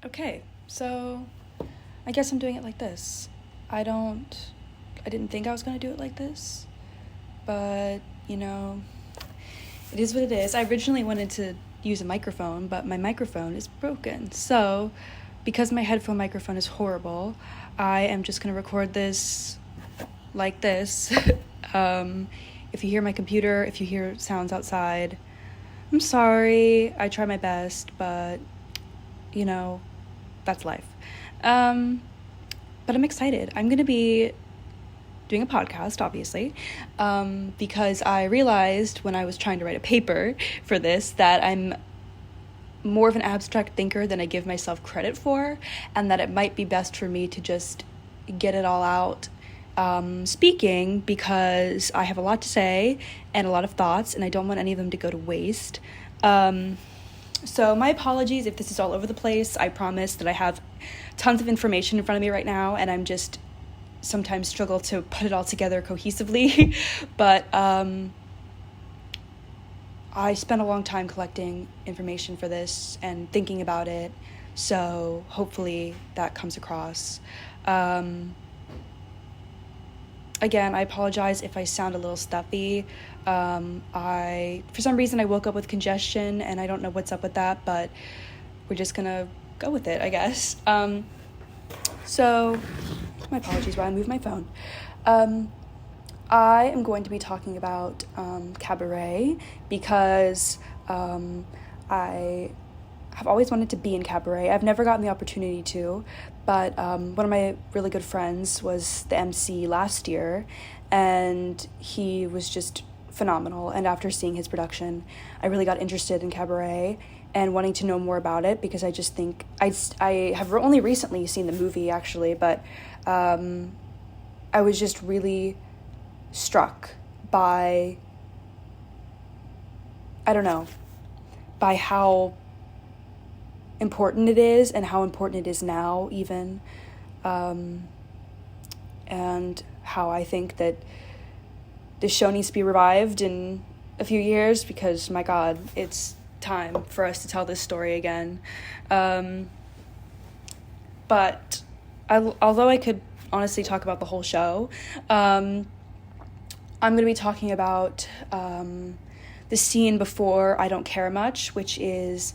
Okay, so I guess I'm doing it like this. I didn't think I was gonna do it like this, but it is what it is. I originally wanted to use a microphone, but my microphone is broken. So, because my headphone microphone is horrible, I am just gonna record this like this. If you hear my computer, if you hear sounds outside, I'm sorry. I try my best, but that's life. But I'm excited. I'm going to be doing a podcast, obviously, because I realized when I was trying to write a paper for this that I'm more of an abstract thinker than I give myself credit for, and that it might be best for me to just get it all out speaking, because I have a lot to say and a lot of thoughts, and I don't want any of them to go to waste. So my apologies if this is all over the place. I promise that I have tons of information in front of me right now, and I'm just sometimes struggle to put it all together cohesively. But I spent a long time collecting information for this and thinking about it, so hopefully that comes across. Again, I apologize if I sound a little stuffy. For some reason, I woke up with congestion, and I don't know what's up with that, but we're just gonna go with it, I guess. So, my apologies while I move my phone. I am going to be talking about Cabaret because I have always wanted to be in Cabaret. I've never gotten the opportunity to, but one of my really good friends was the MC last year, and he was just phenomenal. And after seeing his production, I really got interested in Cabaret and wanting to know more about it, because I just think I have only recently seen the movie, actually, but I was just really struck by, I don't know, by how important it is and how important it is now even, and how I think that this show needs to be revived in a few years, because my God, it's time for us to tell this story again. But although I could honestly talk about the whole show, I'm going to be talking about the scene before I Don't Care Much, which is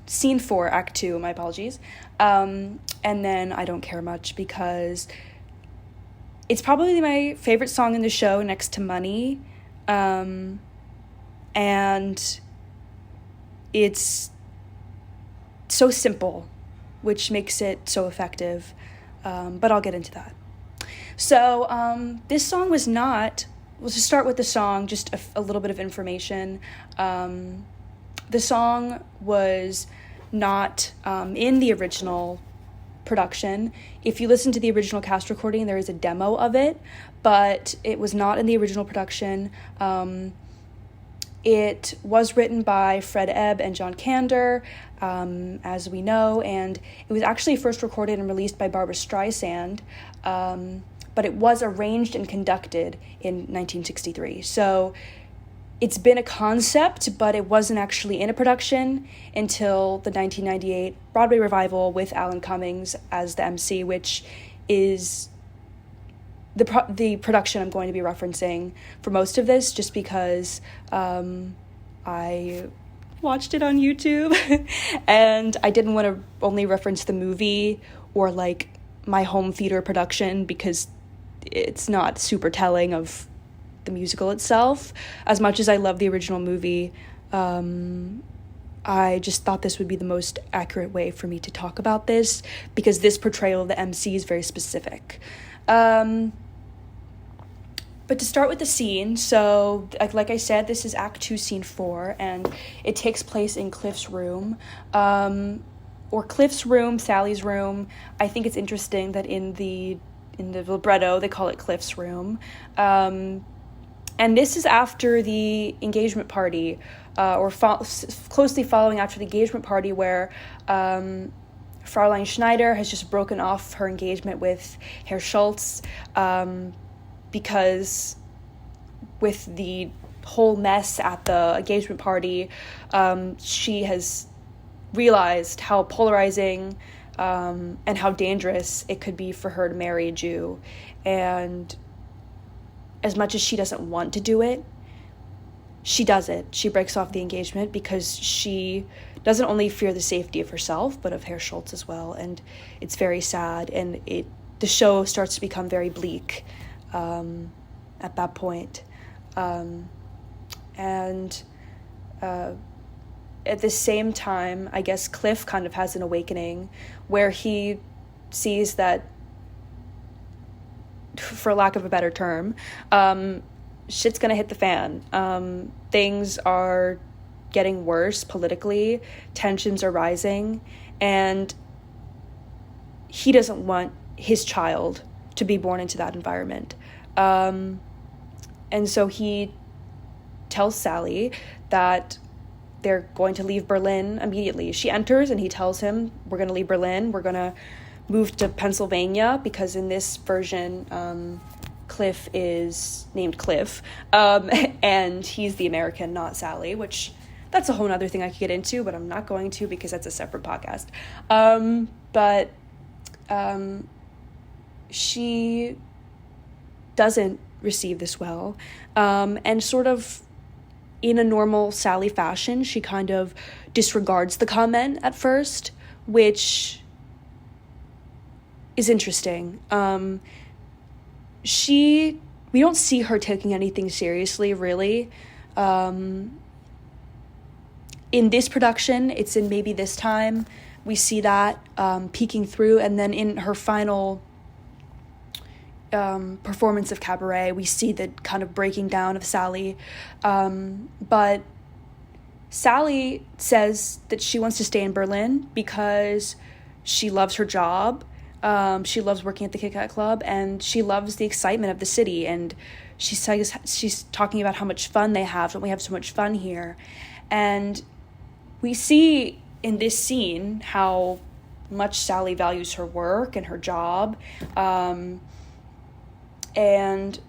Scene 4, Act 2, my apologies, and then I Don't Care Much, because it's probably my favorite song in the show next to Money, and it's so simple, which makes it so effective, but I'll get into that. So this song was not, we'll just start with the song, just a little bit of information. The song was not in the original production. If you listen to the original cast recording, there is a demo of it, but it was not in the original production. It was written by Fred Ebb and John Kander, as we know, and it was actually first recorded and released by Barbra Streisand, but it was arranged and conducted in 1963. So it's been a concept, but it wasn't actually in a production until the 1998 Broadway revival with Alan Cummings as the MC, which is the production I'm going to be referencing for most of this, just because I watched it on YouTube and I didn't want to only reference the movie or like my home theater production, because it's not super telling of the musical itself. As much as I love the original movie, I just thought this would be the most accurate way for me to talk about this, because this portrayal of the MC is very specific. But to start with the scene, so like I said, this is Act 2, Scene 4, and it takes place in Cliff's room, or Cliff's room, Sally's room. I think it's interesting that in the libretto they call it Cliff's room, and this is after the engagement party, or closely following after the engagement party, where Fraulein Schneider has just broken off her engagement with Herr Schultz, because with the whole mess at the engagement party, she has realized how polarizing and how dangerous it could be for her to marry a Jew. And as much as she doesn't want to do it, she does it. She breaks off the engagement because she doesn't only fear the safety of herself, but of Herr Schultz as well. And it's very sad. And the show starts to become very bleak at that point. At the same time, I guess Cliff kind of has an awakening where he sees that, for lack of a better term, shit's gonna hit the fan. Things are getting worse politically, tensions are rising, and he doesn't want his child to be born into that environment. And so he tells Sally that they're going to leave Berlin immediately. She enters and he tells him, we're going to leave Berlin. We're going to move to Pennsylvania, because in this version, Cliff is named Cliff. And he's the American, not Sally, which that's a whole other thing I could get into, but I'm not going to because that's a separate podcast. But she doesn't receive this well. And sort of in a normal Sally fashion, she kind of disregards the comment at first, which is interesting. We don't see her taking anything seriously, really. In this production, it's in Maybe This Time, we see that peeking through, and then in her final performance of Cabaret, we see the kind of breaking down of Sally. But Sally says that she wants to stay in Berlin because she loves her job. She loves working at the Kit Kat Club, and she loves the excitement of the city. And she's talking about how much fun they have. Don't we have so much fun here? And we see in this scene how much Sally values her work and her job. And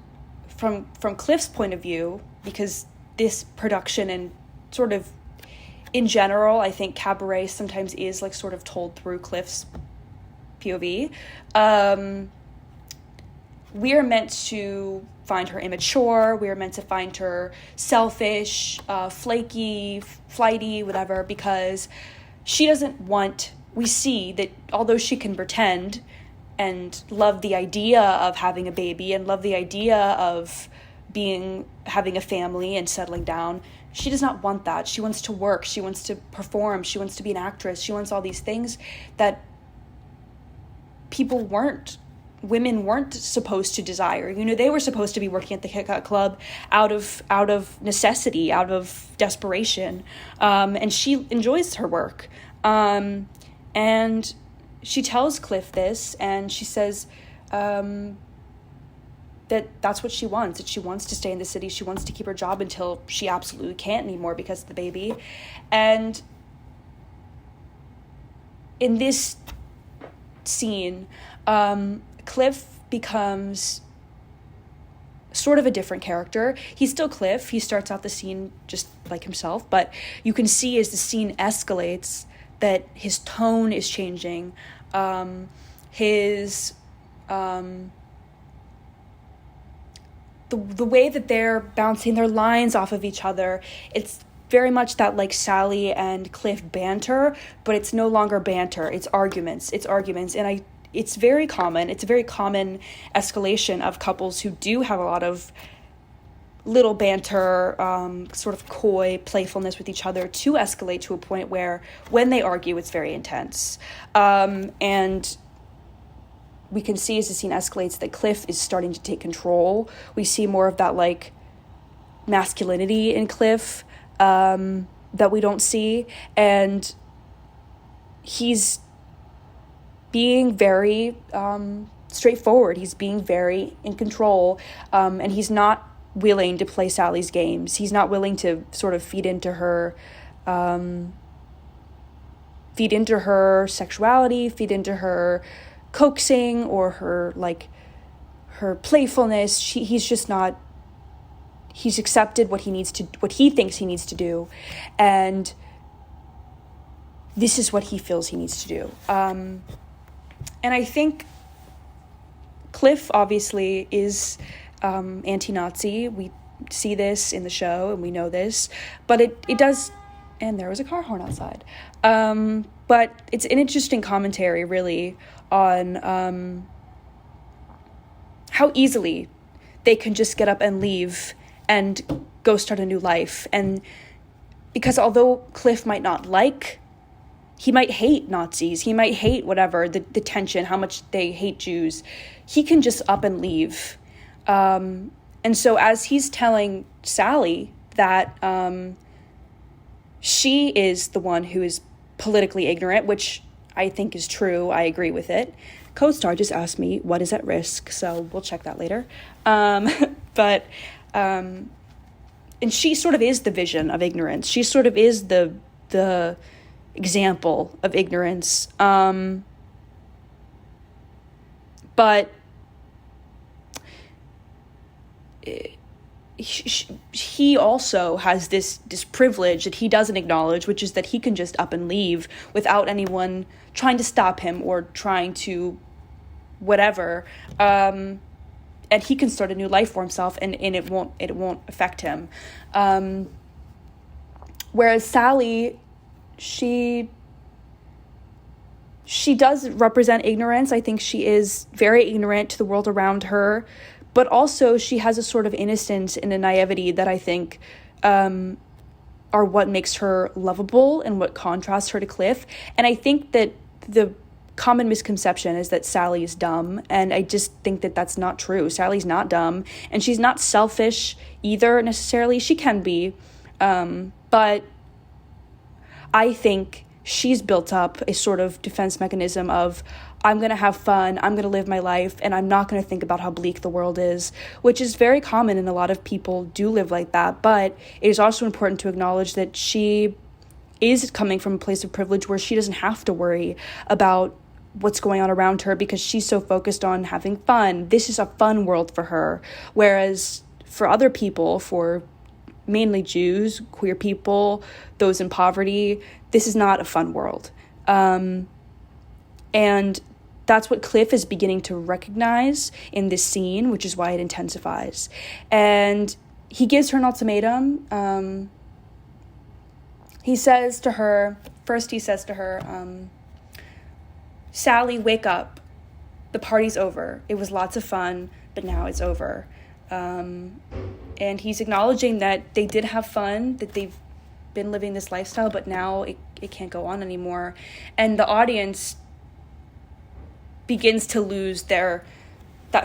from Cliff's point of view, because this production and sort of in general, I think Cabaret sometimes is like sort of told through Cliff's POV. We are meant to find her immature. We are meant to find her selfish, flaky, flighty, whatever, because she doesn't want. We see that although she can pretend and love the idea of having a baby and love the idea of having a family and settling down, she does not want that. She wants to work. She wants to perform. She wants to be an actress. She wants all these things that women weren't supposed to desire. They were supposed to be working at the Kit Kat Club out of necessity, out of desperation. And she enjoys her work. And she tells Cliff this, and she says that's what she wants. That she wants to stay in the city. She wants to keep her job until she absolutely can't anymore because of the baby. And in this scene, Cliff becomes sort of a different character. He's still Cliff. He starts out the scene just like himself, but you can see as the scene escalates that his tone is changing. The way that they're bouncing their lines off of each other, it's very much that like Sally and Cliff banter, but it's no longer banter. It's arguments. And it's very common. It's a very common escalation of couples who do have a lot of little banter, sort of coy playfulness with each other, to escalate to a point where when they argue, it's very intense. And we can see as the scene escalates that Cliff is starting to take control. We see more of that like masculinity in Cliff that we don't see. And he's being very straightforward. He's being very in control. And he's not willing to play Sally's games. He's not willing to sort of feed into her sexuality, feed into her coaxing or her playfulness. He's just not. He's accepted what he thinks he needs to do, and this is what he feels he needs to do. And I think Cliff obviously is anti-Nazi. We see this in the show and we know this, but it does, and there was a car horn outside. But it's an interesting commentary really on how easily they can just get up and leave and go start a new life. And because although Cliff might not he might hate Nazis, he might hate whatever, the tension, how much they hate Jews, he can just up and leave. And so as he's telling Sally that she is the one who is politically ignorant, which I think is true, I agree with it. CoStar just asked me what is at risk, so we'll check that later. But and she sort of is the vision of ignorance. She sort of is the example of ignorance. But he also has this privilege that he doesn't acknowledge, which is that he can just up and leave without anyone trying to stop him or trying to whatever. And he can start a new life for himself, and it won't affect him. Whereas Sally, she does represent ignorance. I think she is very ignorant to the world around her, but also she has a sort of innocence and a naivety that I think are what makes her lovable and what contrasts her to Cliff. And I think that the common misconception is that Sally is dumb, and I just think that that's not true. Sally's not dumb, and she's not selfish either necessarily. She can be, but I think she's built up a sort of defense mechanism of, I'm going to have fun, I'm going to live my life, and I'm not going to think about how bleak the world is, which is very common, and a lot of people do live like that. But it is also important to acknowledge that she is coming from a place of privilege where she doesn't have to worry about what's going on around her because she's so focused on having fun. This is a fun world for her. Whereas for other people, for mainly Jews, queer people, those in poverty, this is not a fun world. And that's what Cliff is beginning to recognize in this scene, which is why it intensifies. And he gives her an ultimatum. He says to her, Sally, wake up. The party's over. It was lots of fun, but now it's over. And he's acknowledging that they did have fun, that they've been living this lifestyle, but now it can't go on anymore. And the audience begins to lose that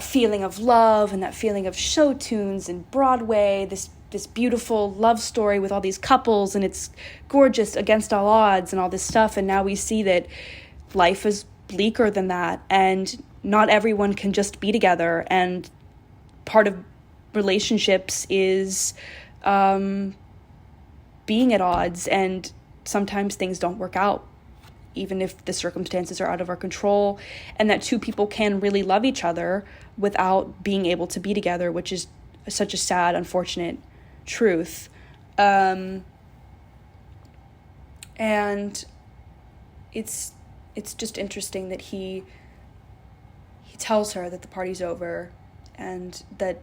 feeling of love and that feeling of show tunes and Broadway, this beautiful love story with all these couples, and it's gorgeous against all odds and all this stuff. And now we see that life is bleaker than that, and not everyone can just be together, and part of relationships is being at odds, and sometimes things don't work out even if the circumstances are out of our control, and that two people can really love each other without being able to be together, which is such a sad, unfortunate truth. And it's just interesting that he tells her that the party's over and that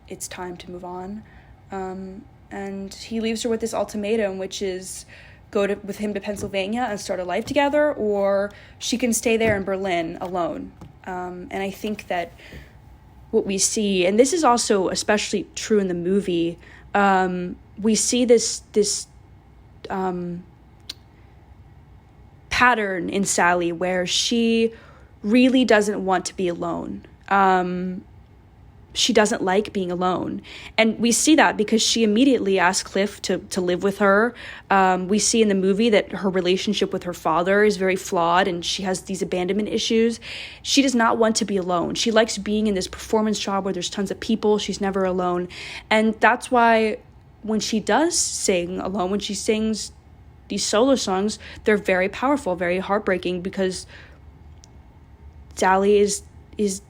it's time to move on. And he leaves her with this ultimatum, which is go with him to Pennsylvania and start a life together, or she can stay there in Berlin alone. And I think that what we see, and this is also especially true in the movie, we see this pattern in Sally where she really doesn't want to be alone. She doesn't like being alone. And we see that because she immediately asks Cliff to live with her. We see in the movie that her relationship with her father is very flawed, and she has these abandonment issues. She does not want to be alone. She likes being in this performance job where there's tons of people. She's never alone. And that's why when she does sing alone, when she sings these solo songs, they're very powerful, very heartbreaking, because Sally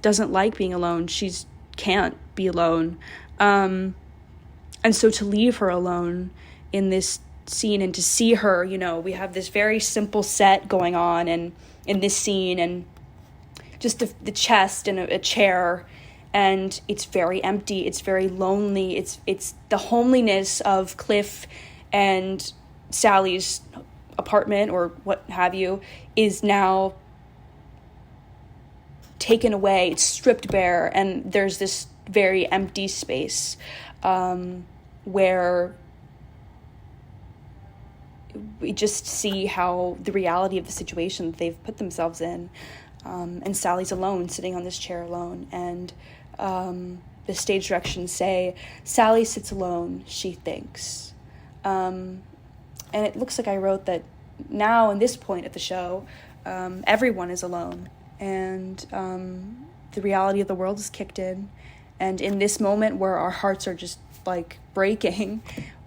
doesn't like being alone. She's can't be alone. And so to leave her alone in this scene and to see her, you know, we have this very simple set going on and in this scene, and just the chest and a chair, and it's very empty, it's very lonely, it's the homeliness of Cliff and Sally's apartment or what have you is now taken away, it's stripped bare, and there's this very empty space where we just see how the reality of the situation that they've put themselves in. And Sally's alone, sitting on this chair alone. And the stage directions say, Sally sits alone, she thinks. And it looks like I wrote that now, in this point of the show, everyone is alone. And the reality of the world is kicked in. And in this moment where our hearts are just, like, breaking,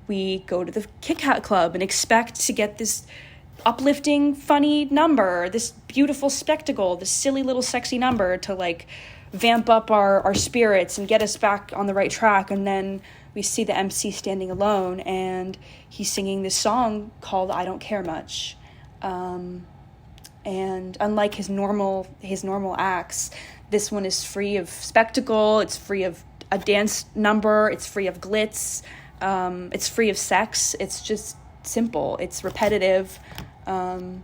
we go to the Kit Kat Club and expect to get this uplifting, funny number, this beautiful spectacle, this silly little sexy number to, like, vamp up our spirits and get us back on the right track. And then we see the MC standing alone, and he's singing this song called I Don't Care Much. And unlike his normal acts, this one is free of spectacle, it's free of a dance number, it's free of glitz, it's free of sex, it's just simple, it's repetitive, and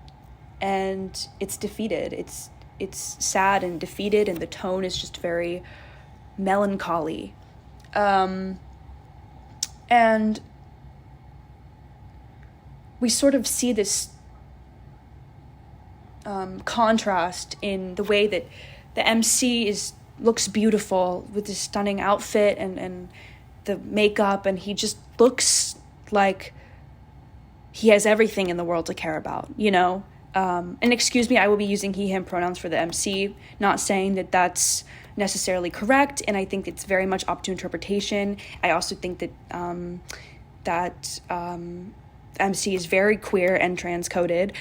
it's defeated. It's sad and defeated, and the tone is just very melancholy. And we sort of see this contrast in the way that the MC looks beautiful with this stunning outfit and the makeup, and he just looks like he has everything in the world to care about, you know? And excuse me, I will be using he, him pronouns for the MC, not saying that that's necessarily correct, and I think it's very much up to interpretation. I also think that MC is very queer and trans-coded,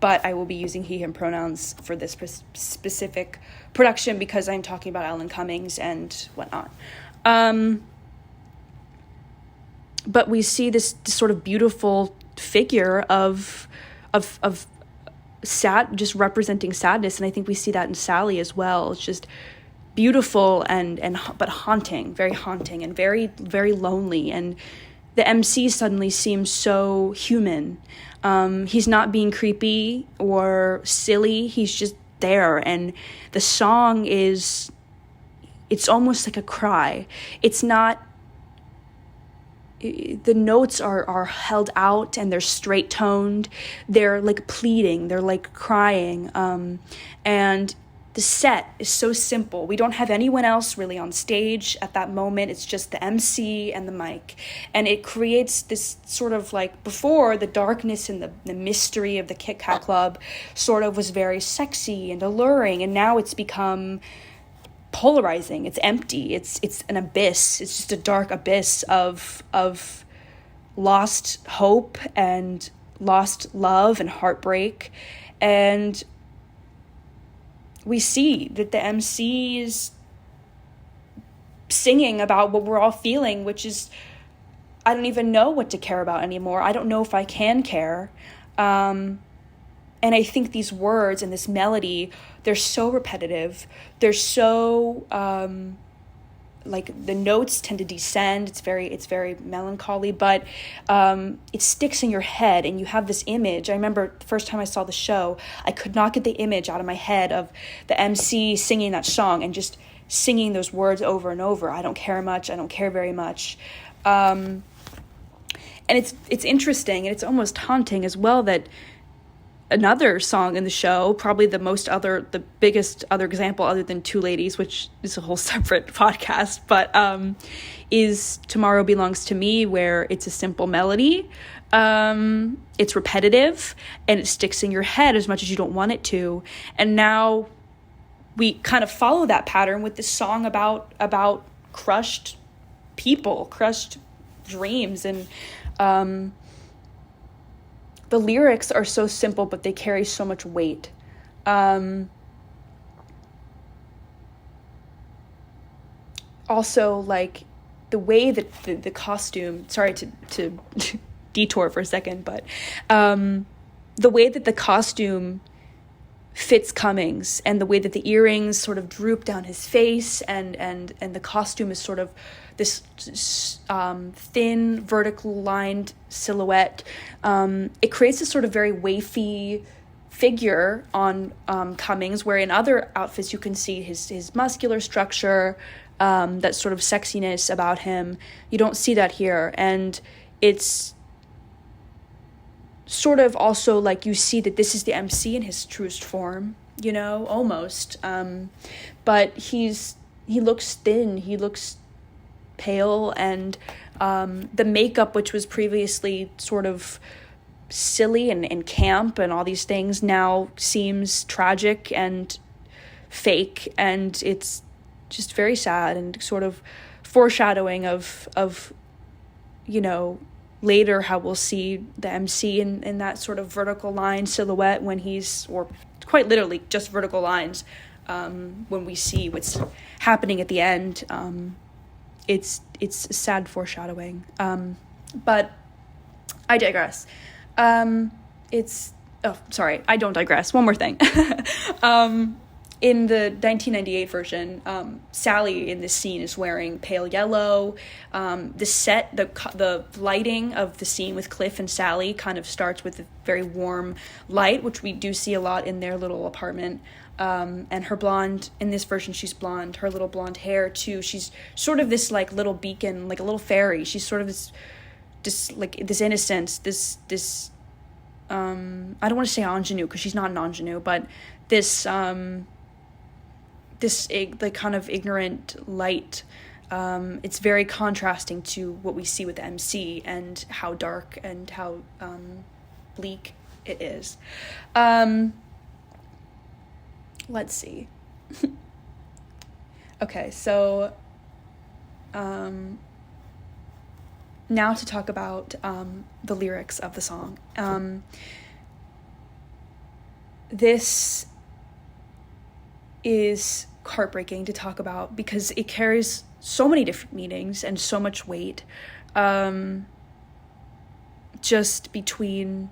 but I will be using he, him pronouns for this specific production because I'm talking about Alan Cummings and whatnot. But we see this sort of beautiful figure of sad, just representing sadness, and I think we see that in Sally as well. It's just beautiful but haunting, and very, very lonely. And the MC suddenly seems so human. He's not being creepy or silly. He's just there. And the song it's almost like a cry. It's not, the notes are held out and they're straight toned. They're like pleading. They're like crying. And the set is so simple. We don't have anyone else really on stage at that moment. It's just the MC and the mic. And it creates this sort of like, before, the darkness and the mystery of the Kit Kat Club sort of was very sexy and alluring. And now it's become polarizing. It's empty. It's an abyss. It's just a dark abyss of lost hope and lost love and heartbreak. And we see that the MC is singing about what we're all feeling, which is, I don't even know what to care about anymore. I don't know if I can care. And I think these words and this melody, they're so repetitive. They're so, like, the notes tend to descend. It's very melancholy, but it sticks in your head, and you have this image. I remember the first time I saw the show, I could not get the image out of my head of the MC singing that song and just singing those words over and over. I don't care much. I don't care very much. And it's interesting, and it's almost haunting as well that another song in the show, probably the biggest other example other than Two Ladies, which is a whole separate podcast, but is Tomorrow Belongs to Me, where it's a simple melody. It's repetitive, and it sticks in your head as much as you don't want it to. And now we kind of follow that pattern with this song about crushed people, crushed dreams, and the lyrics are so simple, but they carry so much weight. Also, like, the way that the costume, sorry to detour for a second, but the way that the costume fits Cummings and the way that the earrings sort of droop down his face and the costume is sort of this thin vertical lined silhouette, it creates this sort of very waify figure on Cummings, where in other outfits you can see his muscular structure, that sort of sexiness about him. You don't see that here, and it's sort of also like you see that this is the MC in his truest form, you know, almost. But he looks thin, he looks pale, and the makeup, which was previously sort of silly and camp and all these things, now seems tragic and fake, and it's just very sad and sort of foreshadowing of you know, later how we'll see the MC in that sort of vertical line silhouette when he's, or quite literally just vertical lines, when we see what's happening at the end. It's sad foreshadowing, but I digress. I don't digress. One more thing. In the 1998 version, Sally in this scene is wearing pale yellow. The lighting of the scene with Cliff and Sally kind of starts with a very warm light, which we do see a lot in their little apartment. And her blonde, in this version, she's blonde. Her little blonde hair too. She's sort of this like little beacon, like a little fairy. She's sort of this innocence, this I don't want to say ingenue because she's not an ingenue, but this like kind of ignorant light. It's very contrasting to what we see with the MC and how dark and how bleak it is. Let's see. Okay, so now to talk about the lyrics of the song. This is heartbreaking to talk about because it carries so many different meanings and so much weight, just between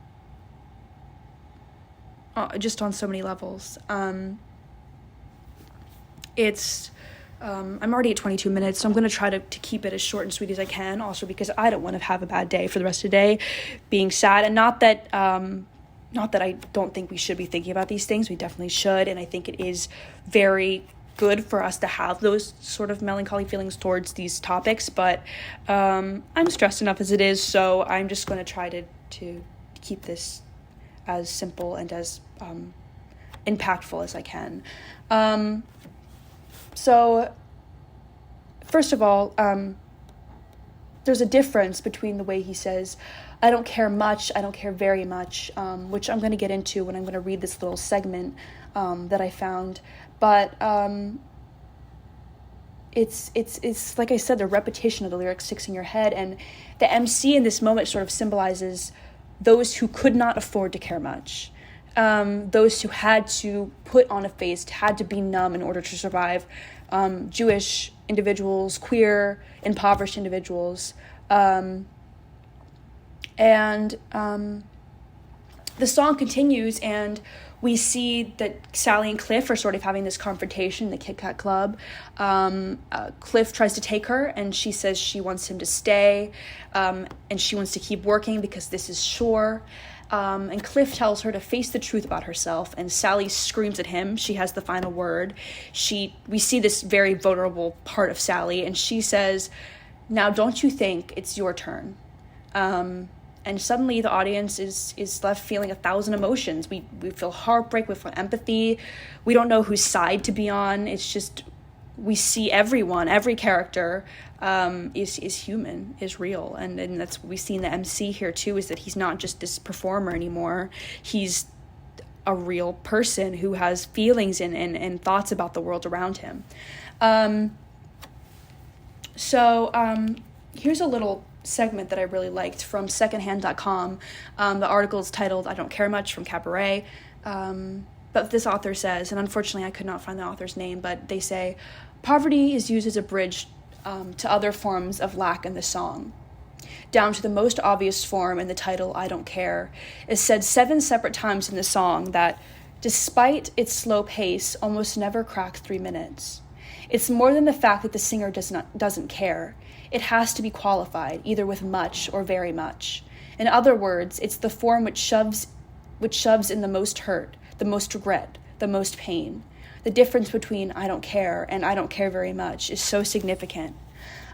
just on so many levels. I'm already at 22 minutes, so I'm going to try to keep it as short and sweet as I can, also because I don't want to have a bad day for the rest of the day being sad. And not that I don't think we should be thinking about these things. We definitely should, and I think it is very good for us to have those sort of melancholy feelings towards these topics, but I'm stressed enough as it is, so I'm just going to try to keep this as simple and as impactful as I can. So first of all, there's a difference between the way he says, I don't care much, I don't care very much, which I'm going to get into when I'm going to read this little segment that I found. But it's like I said, the repetition of the lyrics sticks in your head, and the MC in this moment sort of symbolizes those who could not afford to care much. Those who had to put on a face, had to be numb in order to survive, Jewish individuals, queer, impoverished individuals. And the song continues, and we see that Sally and Cliff are sort of having this confrontation in the Kit Kat Club. Cliff tries to take her, and she says she wants him to stay, and she wants to keep working because this is sure. And Cliff tells her to face the truth about herself, and Sally screams at him. She has the final word. We see this very vulnerable part of Sally, and she says, now don't you think it's your turn? And suddenly the audience is left feeling 1,000 emotions. We feel heartbreak, we feel empathy. We don't know whose side to be on. It's just, we see everyone, every character is human, is real. And that's what we see in the MC here too, is that he's not just this performer anymore. He's a real person who has feelings and thoughts about the world around him. Here's a little segment that I really liked from secondhand.com. The article is titled, I Don't Care Much, from Cabaret. But this author says, and unfortunately I could not find the author's name, but they say, poverty is used as a bridge to other forms of lack in the song. down to the most obvious form in the title, I Don't Care, is said 7 separate times in the song that, despite its slow pace, almost never cracks 3 minutes. It's more than the fact that the singer doesn't care. It has to be qualified, either with much or very much. In other words, it's the form which shoves in the most hurt, the most regret, the most pain. The difference between I don't care and I don't care very much is so significant.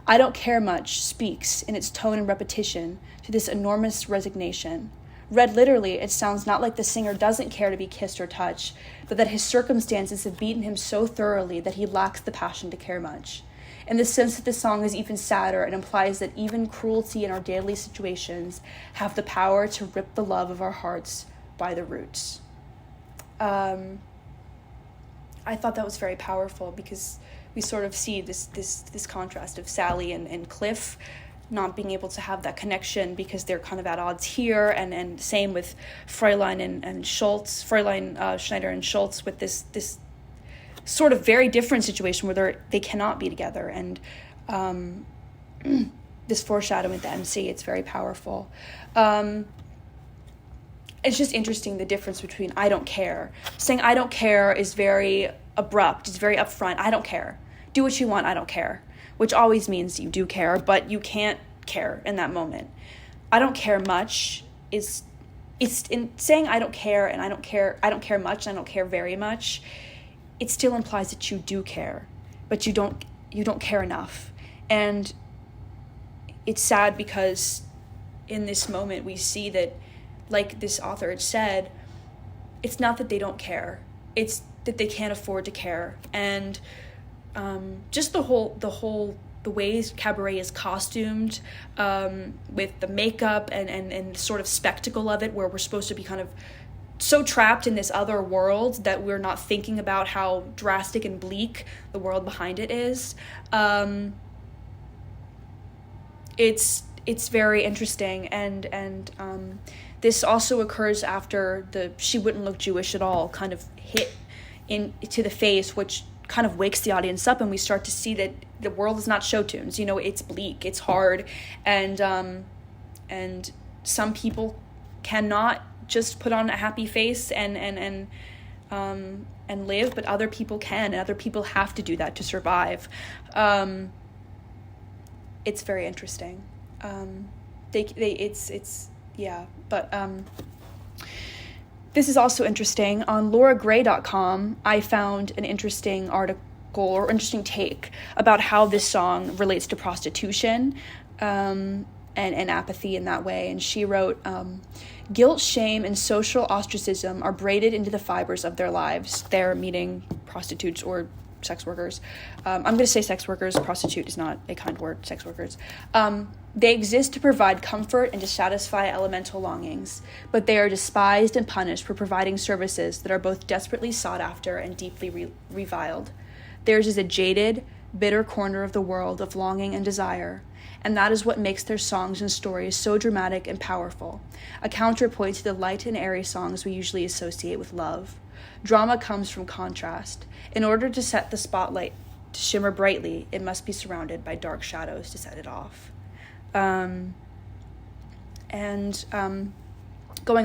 I don't care much speaks, in its tone and repetition, to this enormous resignation. Read literally, it sounds not like the singer doesn't care to be kissed or touched, but that his circumstances have beaten him so thoroughly that he lacks the passion to care much. In the sense that the song is even sadder, it implies that even cruelty in our daily situations have the power to rip the love of our hearts by the roots. I thought that was very powerful because we sort of see this contrast of Sally and Cliff not being able to have that connection because they're kind of at odds here, and same with Fräulein and Schultz, Fräulein Schneider and Schultz, with this sort of very different situation where they cannot be together, and this foreshadowing at the MC, it's very powerful. It's just interesting, the difference between I don't care. Saying I don't care is very abrupt, it's very upfront. I don't care. Do what you want, I don't care. Which always means you do care, but you can't care in that moment. I don't care much it's in saying I don't care and I don't care much and I don't care very much, it still implies that you do care, but you don't care enough. And it's sad because in this moment we see that, like this author had said, it's not that they don't care, it's that they can't afford to care. And just the ways Cabaret is costumed, with the makeup and sort of spectacle of it, where we're supposed to be kind of so trapped in this other world that we're not thinking about how drastic and bleak the world behind it is. It's very interesting, and this also occurs after the "she wouldn't look Jewish at all" kind of hit into the face, which kind of wakes the audience up, and we start to see that the world is not show tunes. You know, it's bleak, it's hard, and some people cannot just put on a happy face and live, but other people can, and other people have to do that to survive. It's very interesting. This is also interesting. On lauragray.com, I found an interesting article or interesting take about how this song relates to prostitution and apathy in that way. And she wrote, guilt, shame, and social ostracism are braided into the fibers of their lives. They're meaning prostitutes or sex workers. I'm going to say sex workers. Prostitute is not a kind word. Sex workers. They exist to provide comfort and to satisfy elemental longings, but they are despised and punished for providing services that are both desperately sought after and deeply reviled. Theirs is a jaded, bitter corner of the world of longing and desire, and that is what makes their songs and stories so dramatic and powerful, a counterpoint to the light and airy songs we usually associate with love. Drama comes from contrast. In order to set the spotlight to shimmer brightly, it must be surrounded by dark shadows to set it off. Going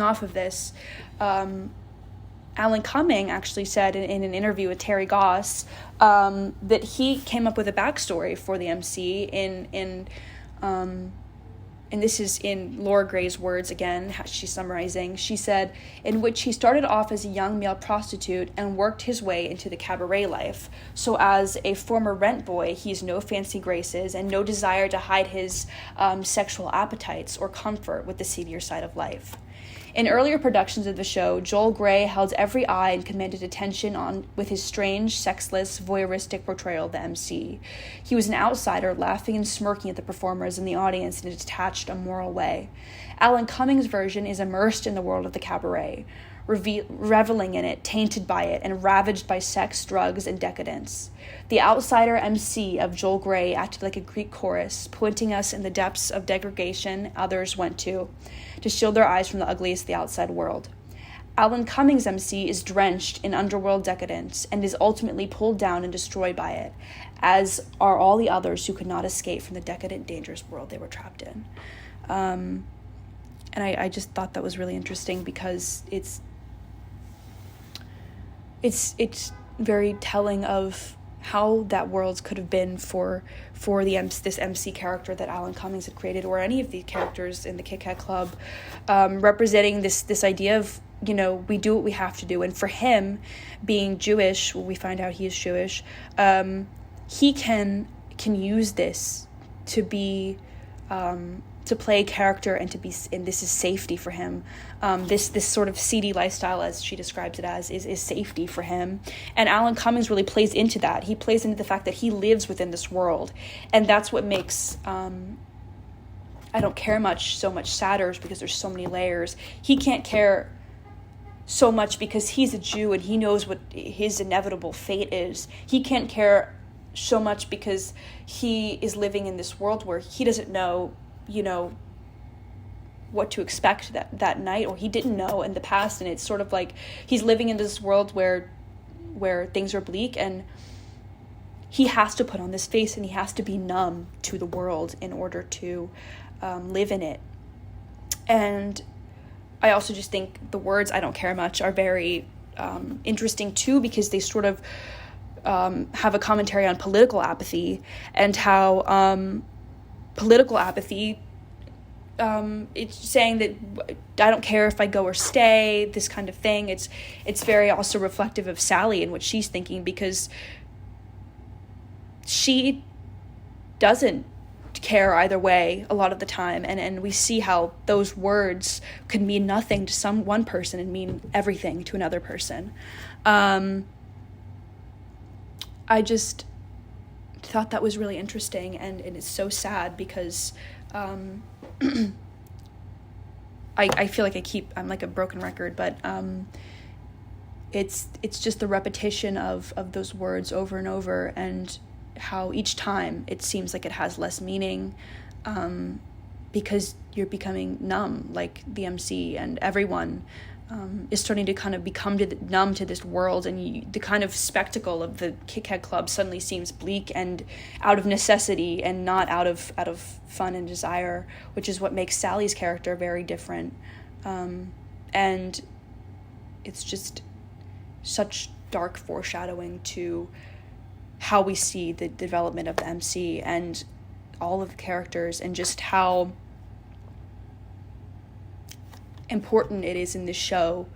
off of this, Alan Cumming actually said in an interview with Terry Goss that he came up with a backstory for the MC and this is in Laura Gray's words again, she's summarizing. She said, in which he started off as a young male prostitute and worked his way into the cabaret life. So as a former rent boy, he's no fancy graces and no desire to hide his sexual appetites or comfort with the seedier side of life. In earlier productions of the show, Joel Grey held every eye and commanded attention with his strange, sexless, voyeuristic portrayal of the MC. He was an outsider, laughing and smirking at the performers and the audience in a detached, immoral way. Alan Cumming's version is immersed in the world of the cabaret, reveling in it, tainted by it, and ravaged by sex, drugs, and decadence. The outsider MC of Joel Grey acted like a Greek chorus, pointing us in the depths of degradation others went to shield their eyes from the ugliest of the outside world. Alan Cummings' MC is drenched in underworld decadence and is ultimately pulled down and destroyed by it, as are all the others who could not escape from the decadent, dangerous world they were trapped in. And I just thought that was really interesting because it's very telling of how that world could have been for this MC character that Alan Cummings had created, or any of the characters in the Kit Kat Club, representing this idea of, we do what we have to do. And for him, being Jewish, we find out he is Jewish, he can use this to be to play a character and this is safety for him. This sort of seedy lifestyle, as she describes it as, is safety for him. And Alan Cummings really plays into that. He plays into the fact that he lives within this world. And that's what makes I Don't Care so much sadder, because there's so many layers. He can't care so much because he's a Jew and he knows what his inevitable fate is. He can't care so much because he is living in this world where he doesn't know what to expect that night, or he didn't know in the past, and it's sort of like he's living in this world where things are bleak, and he has to put on this face and he has to be numb to the world in order to live in it. And I also just think the words "I don't care much" are very interesting too, because they sort of have a commentary on political apathy and how political apathy, it's saying that I don't care if I go or stay, this kind of thing. It's very also reflective of Sally and what she's thinking, because she doesn't care either way a lot of the time, and we see how those words could mean nothing to one person and mean everything to another person. I just thought that was really interesting, and it's so sad because I feel like I'm like a broken record, but it's just the repetition of those words over and over, and how each time it seems like it has less meaning, because you're becoming numb, like the MC and everyone is starting to kind of become numb to this world, and the kind of spectacle of the Kit Kat Club suddenly seems bleak and out of necessity and not out of fun and desire, which is what makes Sally's character very different. And it's just such dark foreshadowing to how we see the development of the MC and all of the characters, and just how important it is in this show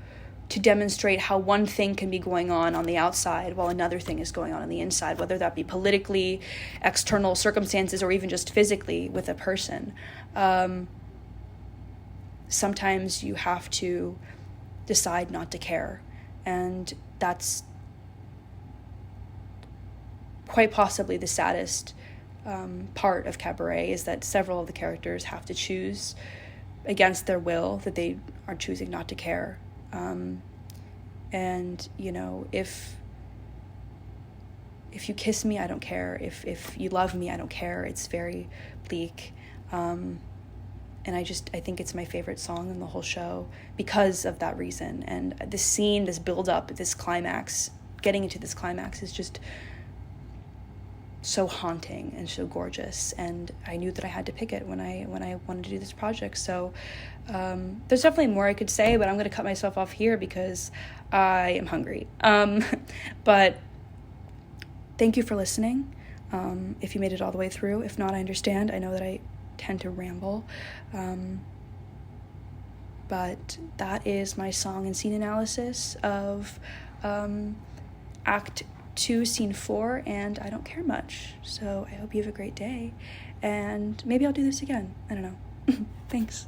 to demonstrate how one thing can be going on the outside while another thing is going on the inside, whether that be politically, external circumstances, or even just physically with a person. Sometimes you have to decide not to care, and that's quite possibly the saddest part of Cabaret, is that several of the characters have to choose against their will, that they are choosing not to care. And if you kiss me, I don't care. If you love me, I don't care. It's very bleak. And I think it's my favorite song in the whole show because of that reason. And this scene, this build up, this climax, getting into this climax is just so haunting and so gorgeous, and I knew that I had to pick it when I wanted to do this project. So there's definitely more I could say, but I'm going to cut myself off here because I am hungry. But thank you for listening. If you made it all the way through. If not, I understand. I know that I tend to ramble. But that is my song and scene analysis of Act 2, Scene 4, and I Don't Care Much. So I hope you have a great day, and maybe I'll do this again. I don't know. Thanks.